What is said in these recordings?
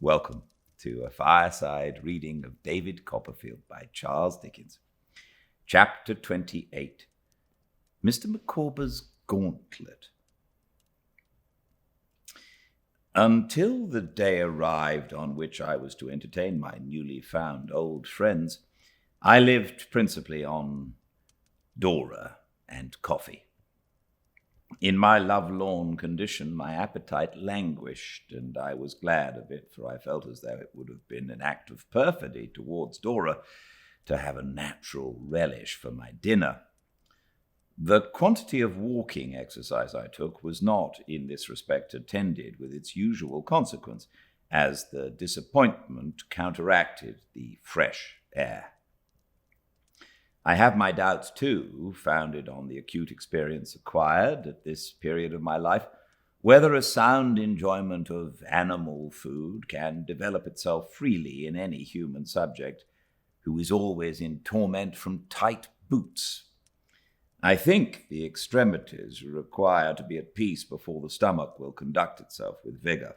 Welcome to a fireside reading of David Copperfield by Charles Dickens. Chapter 28, Mr. Micawber's Gauntlet. Until the day arrived on which I was to entertain my newly found old friends, I lived principally on Dora and coffee. In my lovelorn condition, my appetite languished, and I was glad of it, for I felt as though it would have been an act of perfidy towards Dora to have a natural relish for my dinner. The quantity of walking exercise I took was not, in this respect, attended with its usual consequence, as the disappointment counteracted the fresh air. I have my doubts, too, founded on the acute experience acquired at this period of my life, whether a sound enjoyment of animal food can develop itself freely in any human subject who is always in torment from tight boots. I think the extremities require to be at peace before the stomach will conduct itself with vigor.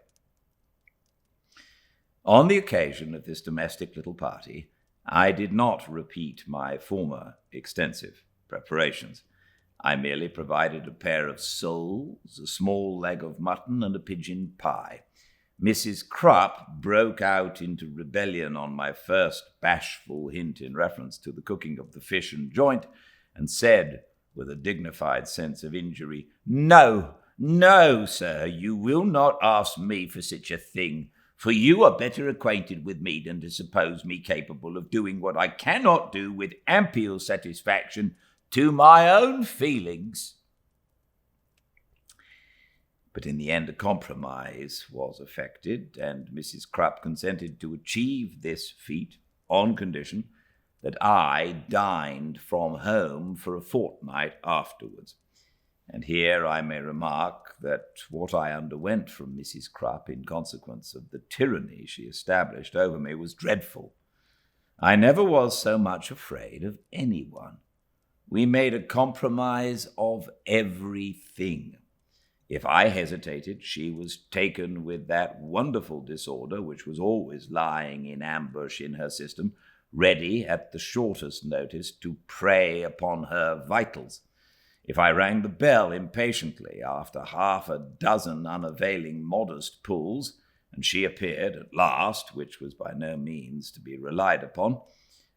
On the occasion of this domestic little party, I did not repeat my former extensive preparations. I merely provided a pair of soles, a small leg of mutton, and a pigeon pie. Mrs. Crupp broke out into rebellion on my first bashful hint in reference to the cooking of the fish and joint, and said, with a dignified sense of injury, "No, sir, you will not ask me for such a thing, for you are better acquainted with me than to suppose me capable of doing what I cannot do with ample satisfaction to my own feelings." But in the end a compromise was effected, and Mrs. Crupp consented to achieve this feat on condition that I dined from home for a fortnight afterwards. And here I may remark that what I underwent from Mrs. Crupp in consequence of the tyranny she established over me was dreadful. I never was so much afraid of anyone. We made a compromise of everything. If I hesitated, she was taken with that wonderful disorder which was always lying in ambush in her system, ready at the shortest notice to prey upon her vitals. If I rang the bell impatiently after half a dozen unavailing modest pulls, and she appeared at last, which was by no means to be relied upon,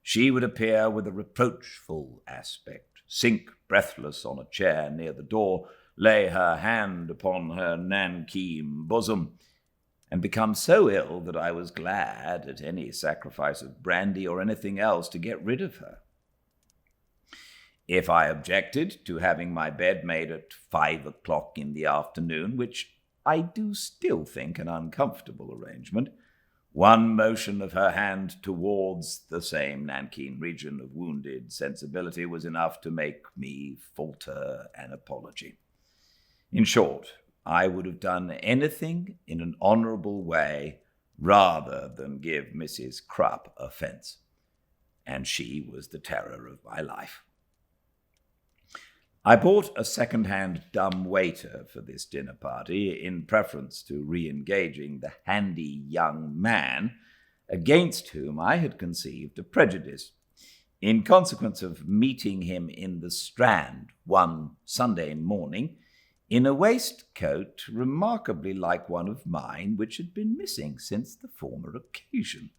she would appear with a reproachful aspect, sink breathless on a chair near the door, lay her hand upon her nankeen bosom, and become so ill that I was glad, at any sacrifice of brandy or anything else, to get rid of her. If I objected to having my bed made at 5 o'clock in the afternoon, which I do still think an uncomfortable arrangement, one motion of her hand towards the same nankeen region of wounded sensibility was enough to make me falter an apology. In short, I would have done anything in an honourable way rather than give Mrs. Crupp offence, and she was the terror of my life. I bought a second-hand dumb waiter for this dinner party in preference to re-engaging the handy young man against whom I had conceived a prejudice, in consequence of meeting him in the Strand one Sunday morning in a waistcoat remarkably like one of mine, which had been missing since the former occasion.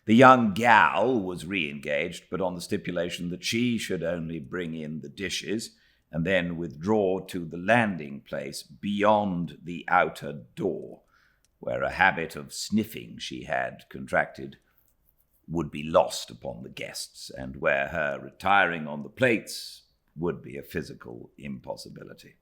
The young gal was re-engaged, but on the stipulation that she should only bring in the dishes and then withdraw to the landing place beyond the outer door, where a habit of sniffing she had contracted would be lost upon the guests, and where her retiring on the plates would be a physical impossibility.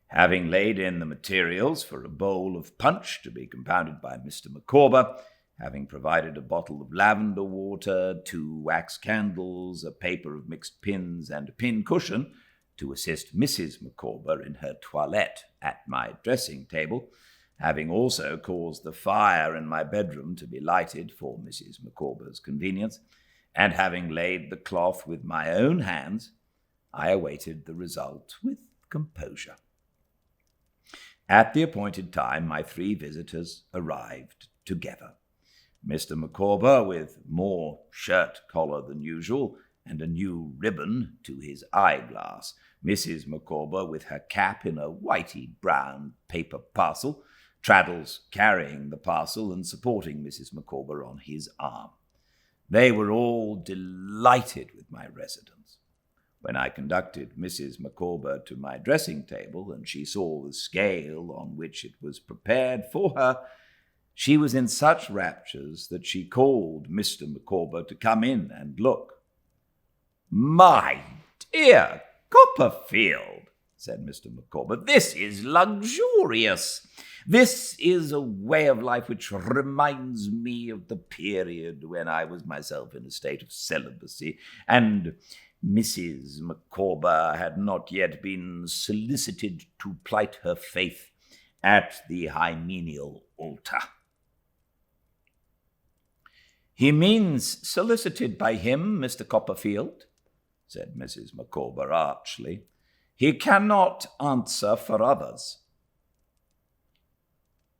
Having laid in the materials for a bowl of punch to be compounded by Mr. Micawber, having provided a bottle of lavender water, 2 wax candles, a paper of mixed pins, and a pin cushion to assist Mrs. Micawber in her toilette at my dressing table, having also caused the fire in my bedroom to be lighted for Mrs. Micawber's convenience, and having laid the cloth with my own hands, I awaited the result with composure. At the appointed time, my 3 visitors arrived together. Mr. Micawber with more shirt collar than usual and a new ribbon to his eyeglass. Mrs. Micawber with her cap in a whitey brown paper parcel, Traddles carrying the parcel and supporting Mrs. Micawber on his arm. They were all delighted with my residence. When I conducted Mrs. Micawber to my dressing table and she saw the scale on which it was prepared for her, she was in such raptures that she called Mr. Micawber to come in and look. "My dear Copperfield," said Mr. Micawber, "this is luxurious. This is a way of life which reminds me of the period when I was myself in a state of celibacy, and Mrs. Micawber had not yet been solicited to plight her faith at the hymeneal altar." "He means solicited by him, Mr. Copperfield," said Mrs. Micawber archly. "He cannot answer for others."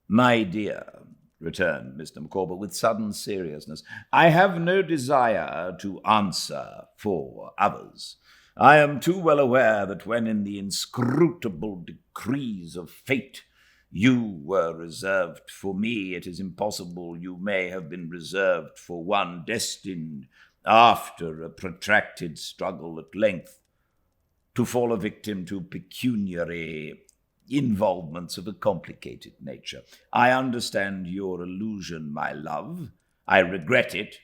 "My dear," returned Mr. Micawber with sudden seriousness, "I have no desire to answer for others. I am too well aware that when in the inscrutable decrees of fate you were reserved for me, it is impossible you may have been reserved for one destined, after a protracted struggle at length, to fall a victim to pecuniary involvements of a complicated nature. I understand your allusion, my love. I regret it,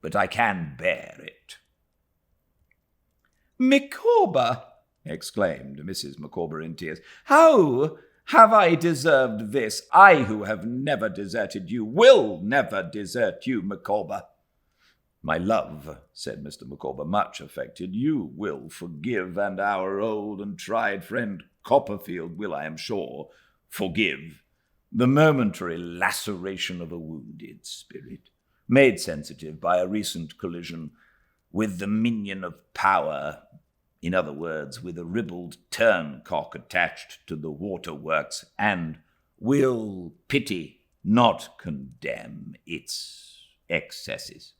but I can bear it." "Micawber," exclaimed Mrs. Micawber in tears, "how have I deserved this? I, who have never deserted you, will never desert you, Micawber." "My love," said Mr. Micawber, much affected, "you will forgive, and our old and tried friend Copperfield will, I am sure, forgive, the momentary laceration of a wounded spirit, made sensitive by a recent collision with the minion of power, in other words, with a ribald turncock attached to the waterworks, and will pity, not condemn, its excesses."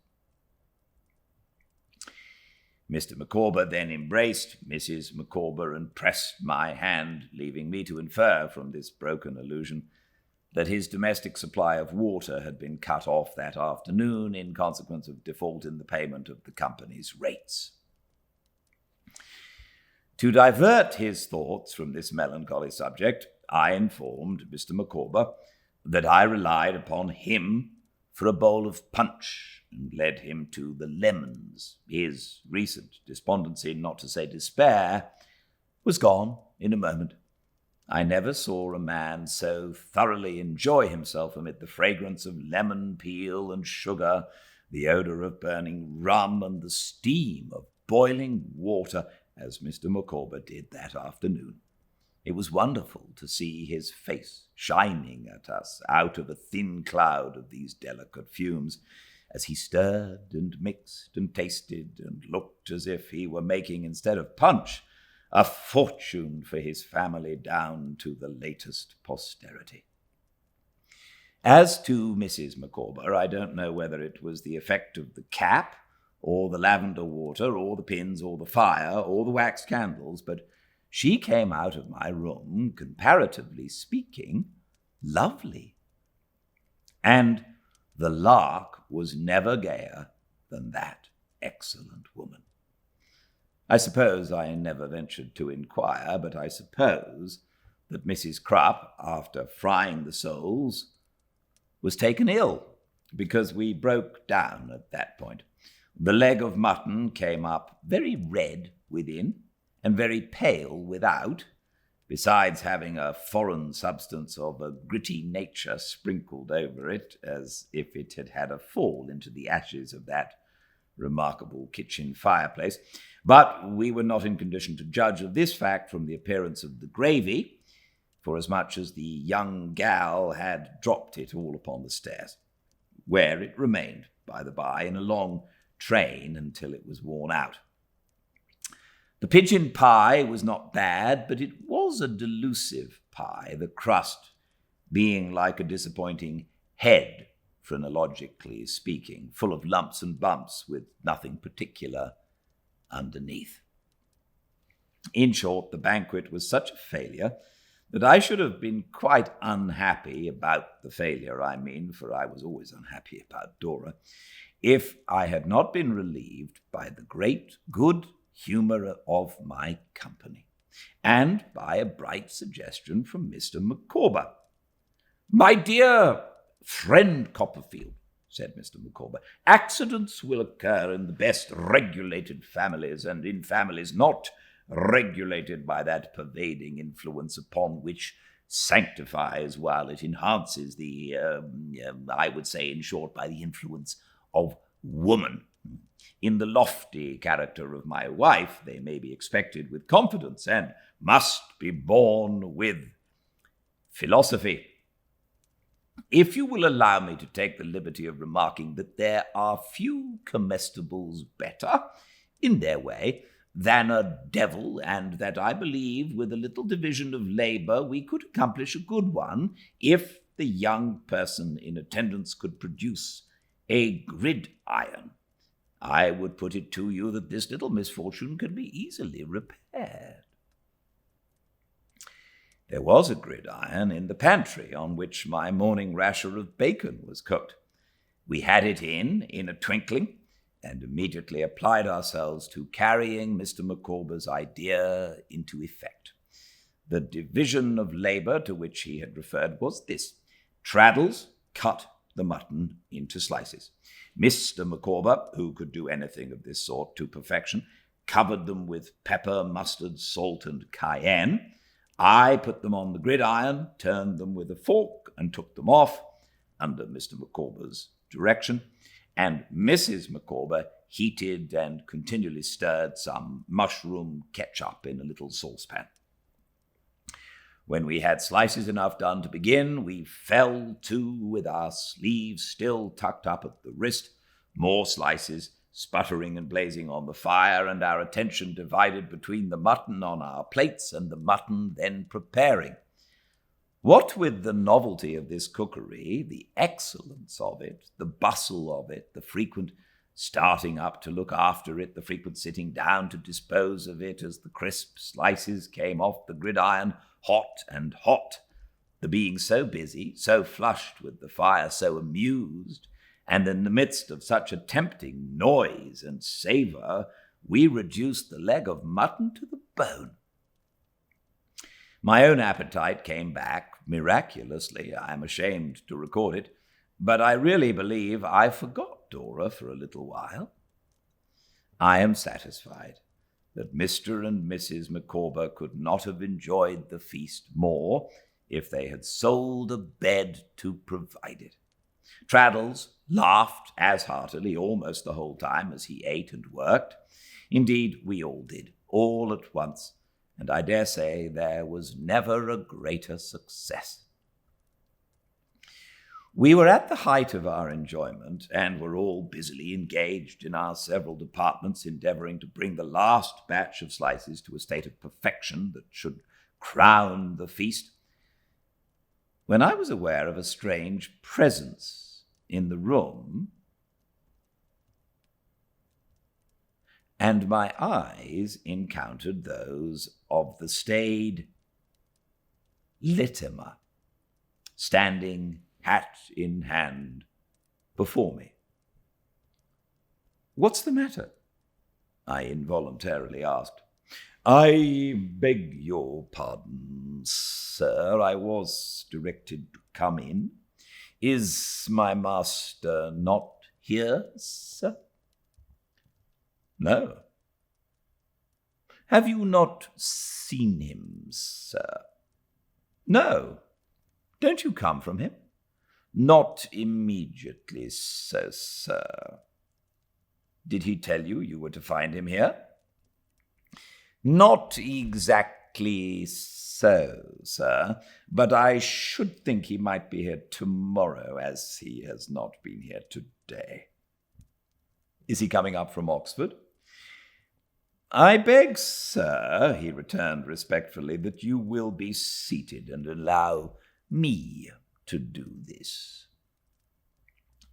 Mr. Micawber then embraced Mrs. Micawber and pressed my hand, leaving me to infer from this broken allusion that his domestic supply of water had been cut off that afternoon in consequence of default in the payment of the company's rates. To divert his thoughts from this melancholy subject, I informed Mr. Micawber that I relied upon him for a bowl of punch, and led him to the lemons. His recent despondency, not to say despair, was gone in a moment. I never saw a man so thoroughly enjoy himself amid the fragrance of lemon peel and sugar, the odour of burning rum, and the steam of boiling water as Mr. Micawber did that afternoon. It was wonderful to see his face shining at us out of a thin cloud of these delicate fumes, as he stirred and mixed and tasted and looked as if he were making, instead of punch, a fortune for his family down to the latest posterity. As to Mrs. Micawber, I don't know whether it was the effect of the cap, or the lavender water, or the pins, or the fire, or the wax candles, but she came out of my room, comparatively speaking, lovely. And the lark was never gayer than that excellent woman. I suppose I never ventured to inquire, but I suppose that Mrs. Crupp, after frying the soles, was taken ill, because we broke down at that point. The leg of mutton came up very red within and very pale without, besides having a foreign substance of a gritty nature sprinkled over it, as if it had had a fall into the ashes of that remarkable kitchen fireplace. But we were not in condition to judge of this fact from the appearance of the gravy, forasmuch as the young gal had dropped it all upon the stairs, where it remained, by the by, in a long train until it was worn out. The pigeon pie was not bad, but it was a delusive pie, the crust being like a disappointing head, phrenologically speaking, full of lumps and bumps with nothing particular underneath. In short, the banquet was such a failure that I should have been quite unhappy about the failure, for I was always unhappy about Dora, if I had not been relieved by the great good humour of my company, and by a bright suggestion from Mr. Micawber. "My dear friend Copperfield," said Mr. Micawber, "accidents will occur in the best regulated families, and in families not regulated by that pervading influence upon which sanctifies while it enhances I would say, in short, by the influence of woman. In the lofty character of my wife, they may be expected with confidence and must be borne with philosophy. If you will allow me to take the liberty of remarking that there are few comestibles better, in their way, than a devil, and that I believe with a little division of labour we could accomplish a good one, if the young person in attendance could produce a gridiron, I would put it to you that this little misfortune can be easily repaired." There was a gridiron in the pantry on which my morning rasher of bacon was cooked. We had it in a twinkling, and immediately applied ourselves to carrying Mr. Micawber's idea into effect. The division of labour to which he had referred was this: Traddles cut the mutton into slices. Mr. Micawber, who could do anything of this sort to perfection, covered them with pepper, mustard, salt, and cayenne. I put them on the gridiron, turned them with a fork, and took them off, under Mr. Micawber's direction, and Mrs. Micawber heated and continually stirred some mushroom ketchup in a little saucepan. When we had slices enough done to begin, we fell to with our sleeves still tucked up at the wrist, more slices sputtering and blazing on the fire, and our attention divided between the mutton on our plates and the mutton then preparing. What with the novelty of this cookery, the excellence of it, the bustle of it, the frequent starting up to look after it, the frequent sitting down to dispose of it as the crisp slices came off the gridiron, hot and hot, the being so busy, so flushed with the fire, so amused, and in the midst of such a tempting noise and savour, we reduced the leg of mutton to the bone. My own appetite came back miraculously, I am ashamed to record it, but I really believe I forgot Dora for a little while. I am satisfied that Mr. and Mrs. Micawber could not have enjoyed the feast more if they had sold a bed to provide it. Traddles laughed as heartily almost the whole time as he ate and worked. Indeed, we all did, all at once, and I dare say there was never a greater success. We were at the height of our enjoyment, and were all busily engaged in our several departments, endeavouring to bring the last batch of slices to a state of perfection that should crown the feast, when I was aware of a strange presence in the room, and my eyes encountered those of the staid Littimer, standing hat in hand before me. "What's the matter?" I involuntarily asked. "I beg your pardon, sir. I was directed to come in. Is my master not here, sir?" "No." "Have you not seen him, sir?" "No." "Don't you come from him?" "Not immediately so, sir." "Did he tell you you were to find him here?" "Not exactly so, sir, but I should think he might be here tomorrow, as he has not been here today." "Is he coming up from Oxford?" "I beg, sir," he returned respectfully, "that you will be seated and allow me to do this."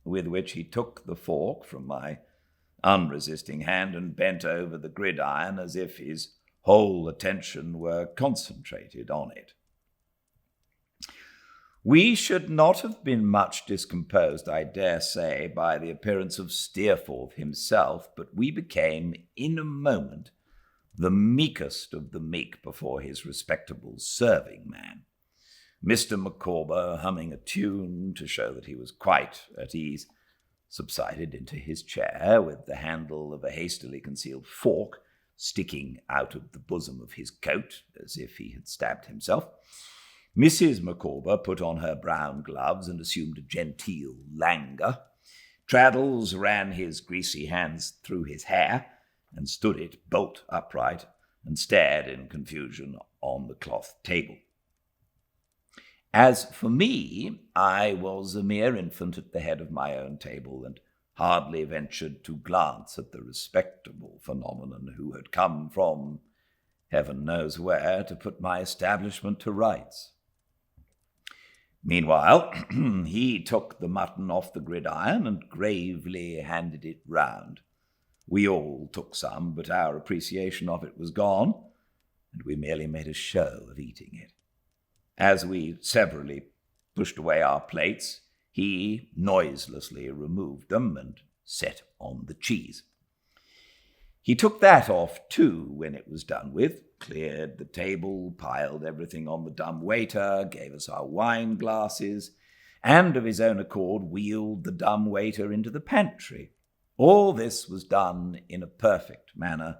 With which he took the fork from my unresisting hand and bent over the gridiron as if his whole attention were concentrated on it. We should not have been much discomposed, I dare say, by the appearance of Steerforth himself, but we became, in a moment, the meekest of the meek before his respectable serving man. Mr. Micawber, humming a tune to show that he was quite at ease, subsided into his chair with the handle of a hastily concealed fork sticking out of the bosom of his coat as if he had stabbed himself. Mrs. Micawber put on her brown gloves and assumed a genteel languor. Traddles ran his greasy hands through his hair and stood it bolt upright and stared in confusion on the cloth table. As for me, I was a mere infant at the head of my own table and hardly ventured to glance at the respectable phenomenon who had come from heaven knows where to put my establishment to rights. Meanwhile, he took the mutton off the gridiron and gravely handed it round. We all took some, but our appreciation of it was gone, and we merely made a show of eating it. As we severally pushed away our plates, he noiselessly removed them and set on the cheese. He took that off, too, when it was done with, cleared the table, piled everything on the dumb waiter, gave us our wine glasses, and of his own accord wheeled the dumb waiter into the pantry. All this was done in a perfect manner,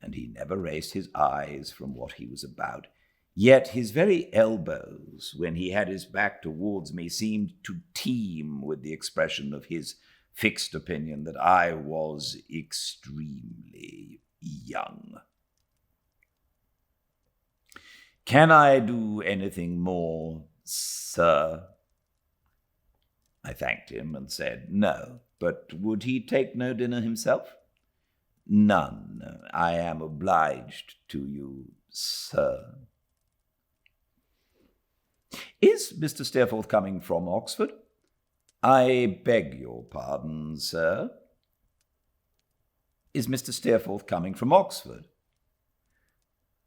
and he never raised his eyes from what he was about. Yet his very elbows, when he had his back towards me, seemed to teem with the expression of his fixed opinion that I was extremely young. "Can I do anything more, sir?" I thanked him and said no, but would he take no dinner himself? "None. I am obliged to you, sir." "Is Mr. Steerforth coming from Oxford?" "I beg your pardon, sir." "Is Mr. Steerforth coming from Oxford?"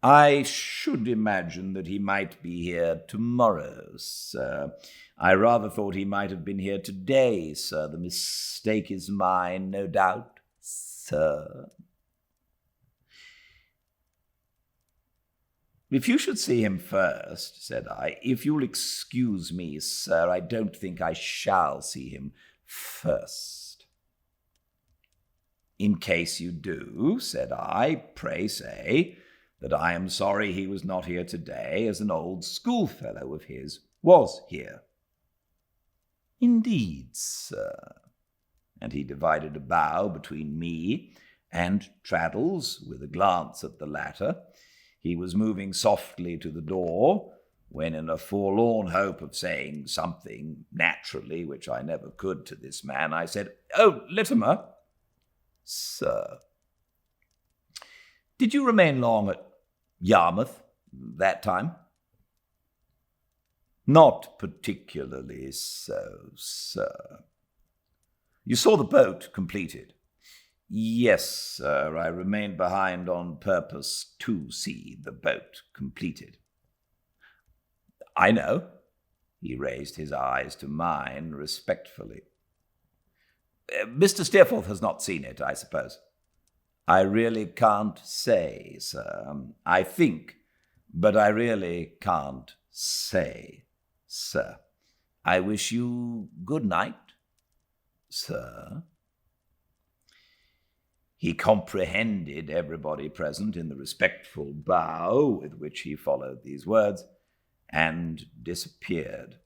"I should imagine that he might be here tomorrow, sir. I rather thought he might have been here today, sir. The mistake is mine, no doubt, sir." "If you should see him first," said I. "If you'll excuse me, sir, I don't think I shall see him first." "In case you do," said I, "pray say that I am sorry he was not here today, as an old schoolfellow of his was here." "Indeed, sir." And he divided a bow between me and Traddles, with a glance at the latter. He was moving softly to the door, when in a forlorn hope of saying something naturally, which I never could to this man, I said, "Oh, Littimer." "Sir." "Did you remain long at Yarmouth that time?" "Not particularly so, sir." "You saw the boat completed?" "Yes, sir. I remained behind on purpose to see the boat completed." "I know." He raised his eyes to mine respectfully. "Mr. Steerforth has not seen it, I suppose?" "I really can't say, sir. I think, but I really can't say, sir. I wish you good night, sir." He comprehended everybody present in the respectful bow with which he followed these words, and disappeared.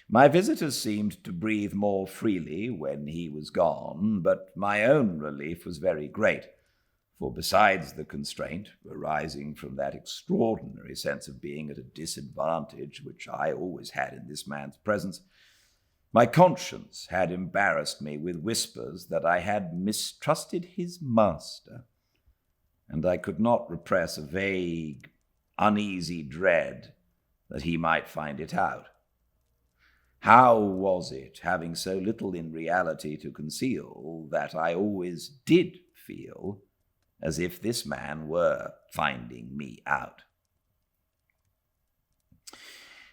My visitors seemed to breathe more freely when he was gone, but my own relief was very great, for besides the constraint arising from that extraordinary sense of being at a disadvantage which I always had in this man's presence, my conscience had embarrassed me with whispers that I had mistrusted his master, and I could not repress a vague, uneasy dread that he might find it out. How was it, having so little in reality to conceal, that I always did feel as if this man were finding me out?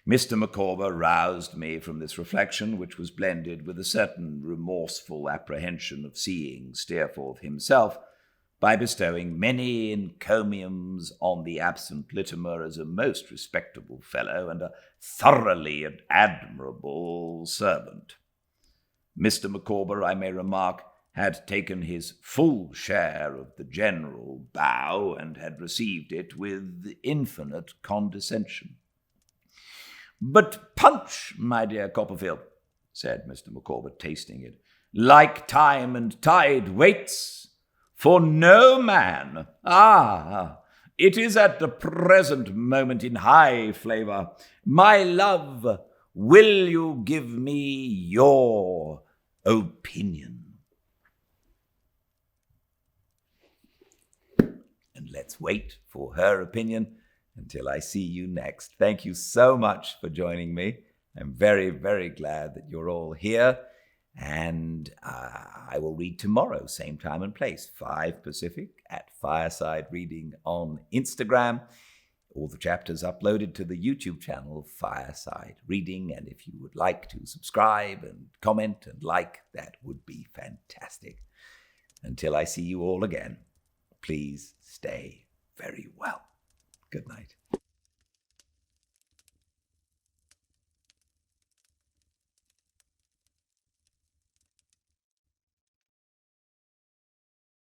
Mr. Micawber roused me from this reflection, which was blended with a certain remorseful apprehension of seeing Steerforth himself, by bestowing many encomiums on the absent Littimer as a most respectable fellow and a thoroughly admirable servant. Mr. Micawber, I may remark, had taken his full share of the general bow and had received it with infinite condescension. "But punch, my dear Copperfield," said Mr. Micawber, tasting it, "like time and tide, waits for no man. It is at the present moment in high flavour. My love, will you give me your opinion?" And let's wait for her opinion until I see you next. Thank you so much for joining me. I'm very, very glad that you're all here. And I will read tomorrow, same time and place, 5 Pacific, at Fireside Reading on Instagram. All the chapters uploaded to the YouTube channel Fireside Reading. And if you would like to subscribe and comment and like, that would be fantastic. Until I see you all again, please stay very well. Good night.